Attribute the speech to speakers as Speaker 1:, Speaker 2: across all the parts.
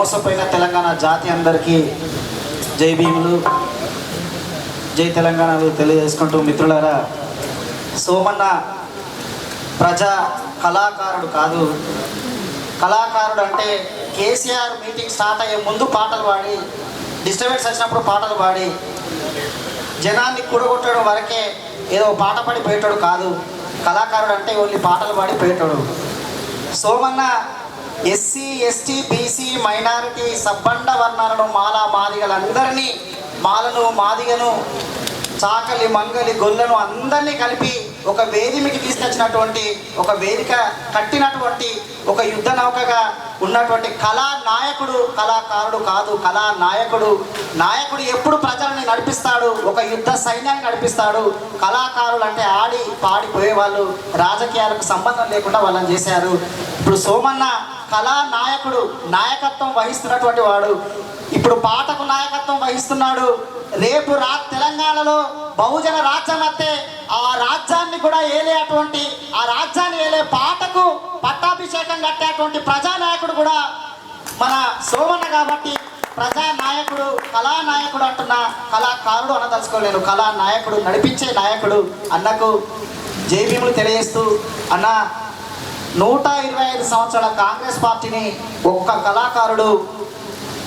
Speaker 1: మోసపోయిన తెలంగాణ జాతి అందరికీ జై భీములు, జై తెలంగాణలు తెలియజేసుకుంటూ, మిత్రులారా, సోమన్న ప్రజా కళాకారుడు కాదు. కళాకారుడు అంటే కేసీఆర్ మీటింగ్ స్టార్ట్ అయ్యే ముందు పాటలు పాడి, డిస్టర్బెన్స్ వచ్చినప్పుడు పాటలు పాడి జనాన్ని కూడగొట్టడం వరకే ఏదో పాట పాడి పోయేటాడు కాదు. కళాకారుడు అంటే ఓన్లీ పాటలు పాడి పోయేటాడు. Somanna SC, ST, BC, minority, సబ్బండ వర్ణాలను, మాలా మాదిగలందరినీ, మాలను, మాదిగను, చాకలి, మంగలి, గొల్లను అందరినీ కలిపి ఒక వేదికకి తీసుకొచ్చినటువంటి, ఒక వేదిక కట్టినటువంటి, ఒక యుద్ధ నౌకగా ఉన్నటువంటి కళా నాయకుడు. కళాకారుడు కాదు, కళా నాయకుడు. నాయకుడు ఎప్పుడు ప్రజల్ని నడిపిస్తాడు, ఒక యుద్ధ సైన్యాన్ని నడిపిస్తాడు. కళాకారులు అంటే ఆడి పాడిపోయేవాళ్ళు, రాజకీయాలకు సంబంధం లేకుండా వాళ్ళని చేశారు. ఇప్పుడు సోమన్న కళా నాయకుడు, నాయకత్వం వహిస్తున్నటువంటి వాడు. ఇప్పుడు పాటకు నాయకత్వం వహిస్తున్నాడు. రేపు తెలంగాణలో బహుజన రాజ్యం వస్తే ఆ రాజ్యాన్ని కూడా ఏలేటువంటి, ఆ రాజ్యాన్ని ఏలే పాటకు పట్టాభిషేకం కట్టేటువంటి ప్రజానాయకుడు కూడా మన సోమన్న. కాబట్టి ప్రజానాయకుడు, కళానాయకుడు అంటున్నా, కళాకారుడు అనదలుచుకోలేను. కళానాయకుడు, నడిపించే నాయకుడు. అన్నకు జై భీములు తెలియజేస్తూ, అన్న 125 సంవత్సరాల కాంగ్రెస్ పార్టీని ఒక్క కళాకారుడు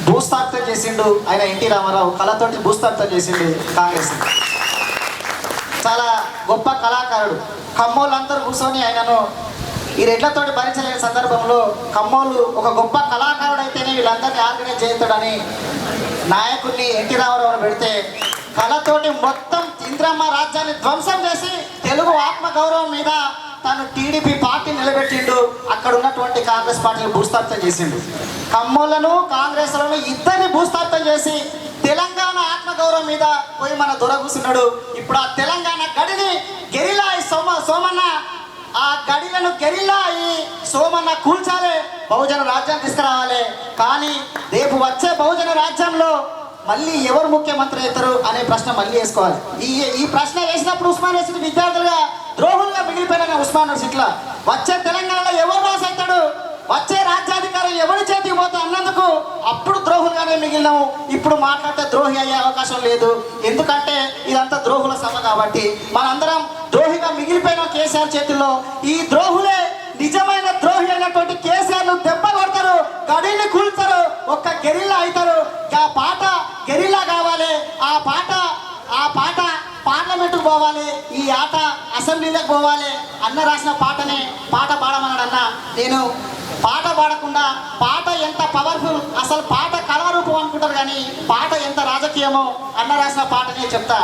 Speaker 1: భూస్థాపితం చేసిండు. ఆయన ఎన్టీ రామారావు కళతోటి భూస్థాపితం చేసిండు కాంగ్రెస్. చాలా గొప్ప కళాకారుడు. ఖమ్మోళ్ళందరూ కూర్చొని ఆయనను ఈ రెడ్లతోటి భరించలేని సందర్భంలో ఖమ్మోళ్ళు ఒక గొప్ప కళాకారుడు అయితేనే వీళ్ళందరినీ ఆర్గనైజ్ చేస్తాడని నాయకుడిని ఎన్టీ రామారావును పెడితే, కళతోటి మొత్తం ఇంద్రమ్మ రాజ్యాన్ని ధ్వంసం చేసి తెలుగు ఆత్మగౌరవం మీద తను టీడీపీ పార్టీ నిలబెట్టిండు. అక్కడ ఉన్నటువంటి కాంగ్రెస్ పార్టీని భూస్థాపితం చేసిండు. ఖమ్మోళ్లను, కాంగ్రెస్లను ఇద్దరిని భూస్థాపితం చేసి తెలంగాణ ఆత్మగౌరవం మీద పోయి మన దొర కూర్చున్నాడు. ఇప్పుడు ఆ తెలంగాణ గడిని గెరిలా సోమన్న, ఆ గడిలను గెరిలా ఈ సోమన్న కూల్చాలి, బహుజన రాజ్యాన్ని తీసుకురావాలి. కానీ రేపు వచ్చే బహుజన రాజ్యంలో మళ్ళీ ఎవరు ముఖ్యమంత్రి అవుతారు అనే ప్రశ్న మళ్ళీ వేసుకోవాలి. ఈ ప్రశ్న వేసినప్పుడు ఉస్మాన్ యూనివర్సిటీ విద్యార్థులుగా ద్రోహులుగా మిగిలిపోయిన ఉస్మాన్ యూనివర్సిటీలో వచ్చే తెలంగాణలో ఎవరు రాసి అవుతాడు, వచ్చే రాజ్యాధికారం ఎవరి చేతికి పోతా అన్నందుకు అప్పుడు ద్రోహులుగానే మిగిలినాము. ఇప్పుడు మాట్లాడితే ద్రోహి అయ్యే అవకాశం లేదు. ఎందుకంటే ఇదంతా ద్రోహుల సభ కాబట్టి మనందరం ద్రోహిగా మిగిలిపోయిన కేసీఆర్ చేతుల్లో. ఈ ద్రోహులే నిజమైన ద్రోహి అయినటువంటి కేసీఆర్ను దెబ్బ కొడతారు, గడిని కూల్తారు, ఒక్క గెరిల్లా అవుతారు. ఆ పాట గెరిల్లా కావాలి. ఆ పాట పార్లమెంటుకు పోవాలి. ఈ ఆట అసెంబ్లీలకు పోవాలి. అన్న రాసిన పాటనే పాట పాడమన్నాడు అన్న. నేను పాట పాడకుండా, పాట ఎంత పవర్ఫుల్, అసలు పాట కళారూపం అనుకుంటారు కానీ పాట ఎంత రాజకీయమో అన్న రాసిన పాటనే చెప్తా.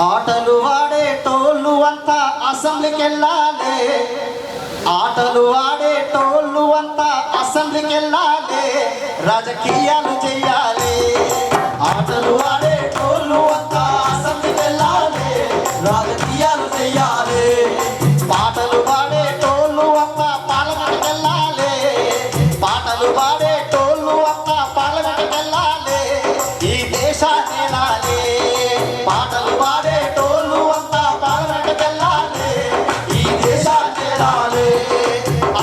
Speaker 1: ఆటలు ఆడేటోళ్ళు అంతా అసెంబ్లీకి వెళ్ళాలి, ఆటలు ఆడేటోళ్ళు అంతా అసెంబ్లీకి వెళ్ళాలి, రాజకీయాలు చెయ్యాలి. ఆటలు ఆడేటోళ్ళు అంతా అసెంబ్లీకి వెళ్ళాలి, రాజకీయాలు చెయ్యాలి. పాటలు పాడేటోళ్ళు అంతా పార్లమెంట్కి వెళ్ళాలి, పాటలు పాడేటోళ్ళు అంతా పార్లమెంట్కి వెళ్ళాలి, ఈ దేశాన్ని ఏలాలి. పాటలు పాడేటోళ్ళు అంతా పార్లమెంట్కి వెళ్ళాలి, ఈ దేశాన్ని ఏలాలి.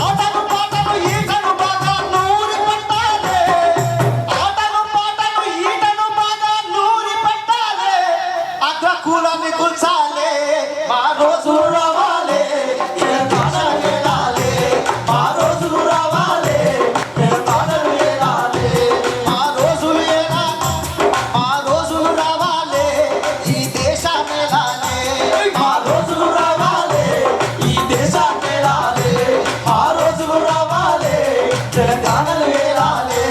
Speaker 1: ఆటలు పాటలు ఈటను బాగా నూరి పెట్టాలి, ఆటలు పాటలు ఈటను బాగా నూరి పెట్టాలి, అగ్రకులాన్ని కూల్చాలి, మా రోజులు రావాలి, తెలంగాణను ఏలాలి, మా రోజులు రావాలి, తెలంగాణను ఏలాలి, మా రోజులు ఏలాలి, మా రోజులు రావాలి, ఈ దేశాన్ని ఏలాలి, మా రోజులు రావాలి, ఈ దేశాన్ని ఏలాలి, మా రోజులు రావాలి, తెలంగాణను ఏలాలి.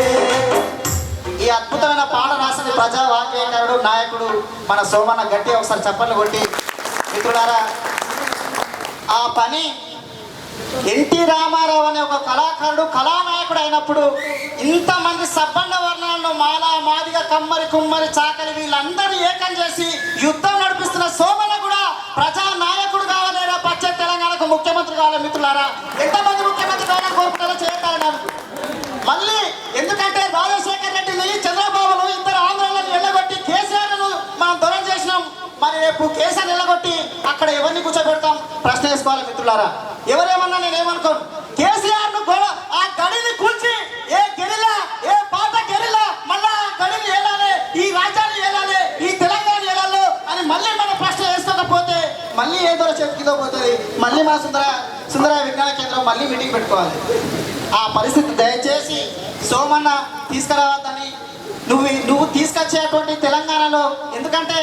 Speaker 1: ఈ అద్భుతమైన పాట రాసిన ప్రజా వాగ్గేయకారుడు, నాయకుడు మన సోమన్న. గట్టి ఒకసారి చప్పట్లు కొట్టి, మిత్రులారా, ఆ పని ఎన్టీ రామారావు అనే ఒక కళాకారుడు, కళానాయకుడు అయినప్పుడు ఇంతమంది సబ్బండ వర్ణాలను, మాలా మాదిగ, కమ్మరి, కుమ్మరి, చాకలి వీళ్ళందరూ ఏకం చేసి యుద్ధం నడిపిస్తున్న సోమన్న కూడా ప్రజా నాయకుడు కావాలి. రేపు వచ్చే తెలంగాణకు ముఖ్యమంత్రి కావాలి. మిత్రులారా, ఎంతమంది ముఖ్యమంత్రి కావాలని కోరుకుంటారో చేయాలి. మళ్ళీ ఎందుకంటే రాజశేఖర్ రెడ్డిని, చంద్రబాబును, ఇద్దరు ఆంధ్రాలను వెళ్ళగొట్టి కేసీఆర్ను మనం దూరం చేసినాం. మరి రేపు కేసీఆర్ వెళ్ళగొట్టి అక్కడ ఎవరిని కూర్చోబెడతాం? ప్రశ్న వేసుకోవాలి మిత్రులారా. ఎవరేమన్నా నేనేమనుకోను. కేసీఆర్ను ఆ గడిని కూల్చి ఏ గెలిలా, ఏ వస్తుంది, మళ్ళీ మా సుందర విజ్ఞాన కేంద్రం మళ్ళీ మీటింగ్ పెట్టుకోవాలి. ఆ పరిస్థితి దయచేసి సోమన్న తీసుకురావద్దని, నువ్వు తీసుకొచ్చేటువంటి తెలంగాణలో, ఎందుకంటే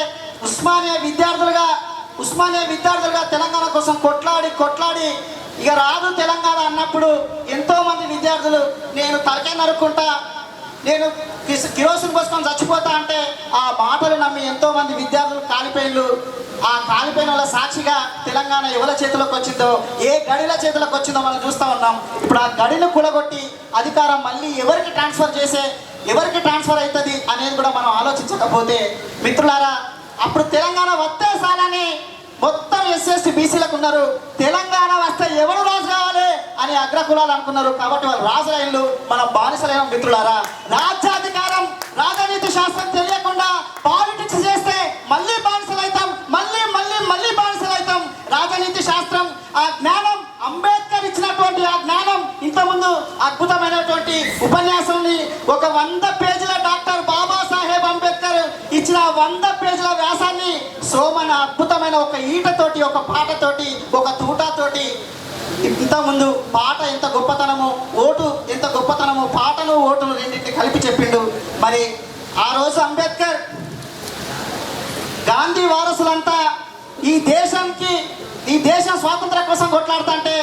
Speaker 1: ఉస్మానియా విద్యార్థులుగా తెలంగాణ కోసం కొట్లాడి ఇక రాదు తెలంగాణ అన్నప్పుడు ఎంతోమంది విద్యార్థులు నేను తలకే నరుక్కుంటా, నేను కిరోసిన్ పోసుకొని చచ్చిపోతా అంటే ఆ మాటలు నమ్మి ఎంతోమంది విద్యార్థులు కాలిపోయిన్లు. ఆ కాలిపోయిన వాళ్ళ సాక్షిగా తెలంగాణ ఎవరి చేతిలోకి వచ్చిందో, ఏ గడిల చేతిలోకి వచ్చిందో మనం చూస్తూ ఉన్నాం. ఇప్పుడు ఆ గడిని కూలగొట్టి అధికారం మళ్ళీ ఎవరికి ట్రాన్స్ఫర్ అవుతుంది అనేది కూడా మనం ఆలోచించకపోతే మిత్రులారా, అప్పుడు తెలంగాణ వస్తే సాలని మొత్తం ఎస్సీ బీసీలకు ఉన్నారు. తెలంగాణ వస్తే ఎవరు రాజు కావాలి అని అగ్రకులాలు అనుకున్నారు. కాబట్టి వాళ్ళు రాజులైన్లు, మనం బానిసలైన. మిత్రులారా, రాజ్యాధికారం రాజనీతి శాస్త్రం తెలియకుండా పాలిటిక్స్ చేస్తే మళ్ళీ బానిసలైతాం, మళ్ళీ బానిసలైతాం. రాజనీతి శాస్త్రం ఆ జ్ఞానం, అంబేద్కర్ ఇచ్చినటువంటి ఆ జ్ఞానం, ఇంతకుముందు అద్భుతమైనటువంటి ఉపన్యాసాన్ని ఒక 100 పేజీల డాక్టర్ బాబాసాహెబ్ అంబేద్కర్ ఇచ్చిన 100 పేజీల వ్యాసాన్ని సోమన అద్భుతమైన ఒక ఈటతోటి, ఒక పాటతోటి, ఒక తూటాతోటి, ఇంతకుముందు పాట ఎంత గొప్పతనము, ఓటు ఎంత గొప్పతనము, పాటను ఓటును రెండింటిని కలిపి చెప్పిండు. మరి ఆ రోజు అంబేద్కర్, గాంధీ వారసులంతా ఈ దేశం స్వాతంత్రం కోసం కొట్లాడుతుంటే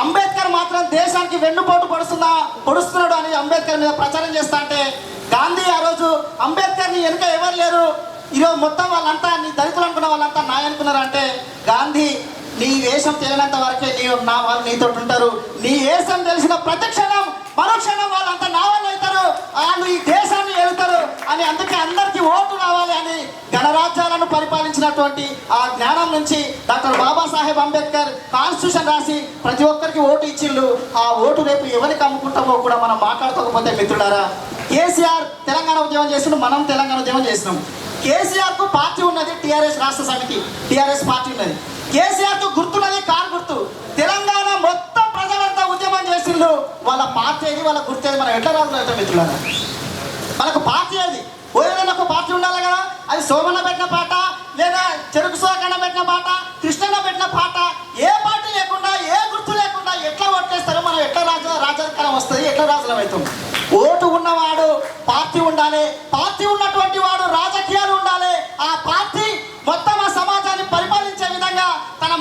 Speaker 1: అంబేద్కర్ మాత్రం దేశానికి వెన్నుపోటు పొడుస్తున్నాడు అని అంబేద్కర్ మీద ప్రచారం చేస్తా అంటే, గాంధీ ఆ రోజు అంబేద్కర్ని వెనుక ఎవరు లేరు, ఈరోజు మొత్తం వాళ్ళంతా నీ దళితులు అనుకున్న వాళ్ళంతా నాయ అనుకున్నారు అంటే, గాంధీ నీ వేషం తెలియనంత వరకే వాళ్ళు నీతో ఉంటారు. నీ వేషం తెలిసిన ప్రతి క్షణం మరుక్షణం వాళ్ళంతా నా వాళ్ళు అవుతారు, వాళ్ళు ఈ దేశాన్ని వెళ్తారు అని. అందుకే అందరికీ ఓటు రావాలి అని గణరాజ్యాలను పరిపాలించినటువంటి ఆ జ్ఞానం నుంచి డాక్టర్ బాబాసాహెబ్ అంబేద్కర్ కాన్స్టిట్యూషన్ రాసి ప్రతి ఒక్కరికి ఓటు ఇచ్చిండు. ఆ ఓటు రేపు ఎవరికి అమ్ముకుంటామో కూడా మనం మాట్లాడుకోకపోతే మిత్రులారా, కేసీఆర్ తెలంగాణ ఉద్యమం చేస్తున్నాం, మనం తెలంగాణ ఉద్యమం చేస్తున్నాం. కేసీఆర్కు పార్టీ ఉన్నది, టీఆర్ఎస్ రాష్ట్ర సమితి, టీఆర్ఎస్ పార్టీ ఉన్నది. కేసీఆర్కు గుర్తున్నది కారు గుర్తు. తెలంగాణ మొత్తం ప్రజలంతా ఉద్యమం చేసిండ్రు. వాళ్ళ పార్టీ ఏది, వాళ్ళ గుర్తు ఏది, మనం ఎట్లా రాదు అవుతాం మిత్రులారా? మనకు పార్టీ ఏది? ఏదైనా ఒక పార్టీ ఉండాలి కదా. అది సోమన్న పెట్టిన పాట, లేదా చెరుకు సుధాకరణ పెట్టిన పాట, కృష్ణన్న పెట్టిన పాట, ఏ పార్టీ లేకుండా, ఏ గుర్తు లేకుండా ఎట్లా ఓట్లేస్తారో, మనం ఎట్లా రాజ్యాధికారం వస్తుంది, ఎట్లా రాజులం అవుతాం? ఓటు ఉన్నవాడు పార్టీ ఉండాలి, పార్టీ ఉన్నటువంటి వాడు రాజకీయాలు ఉండాలి. ఆ పార్టీ మొత్తం ఆ సమాజాన్ని పరిపాలించే విధంగా తన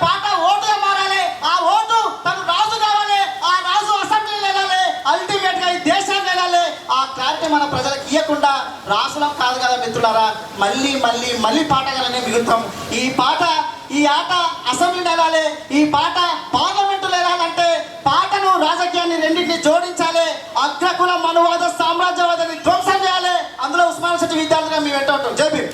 Speaker 1: పాట ఓటుగా మారాలి. ఆ ఓటు తను రాజు కావాలి, ఆ రాజు అసెంబ్లీలో వెళ్ళాలి, అల్టిమేట్ గా ఈ దేశాన్ని వెళ్ళాలి. ఆ క్లారిటీ మన ప్రజలకు ఇవ్వకుండా రాసులం కాదు కదా మిత్రులారా, మళ్ళీ పాటగానే మిగులుతాం. ఈ ఆట అసెంబ్లీని వెళ్ళాలి, ఈ పాట పార్లమెంటులో వెళ్ళాలంటే పాటను రాజకీయాన్ని రెండింటిని జోడించాలి. అగ్రకుల మనువాద సామ్రాజ్యవాదాన్ని ధ్వంసం చేయాలి. అందులో ఉస్మానియా విద్యార్థులుగా మేము వెంట ఉంటాం. జై భీమ్.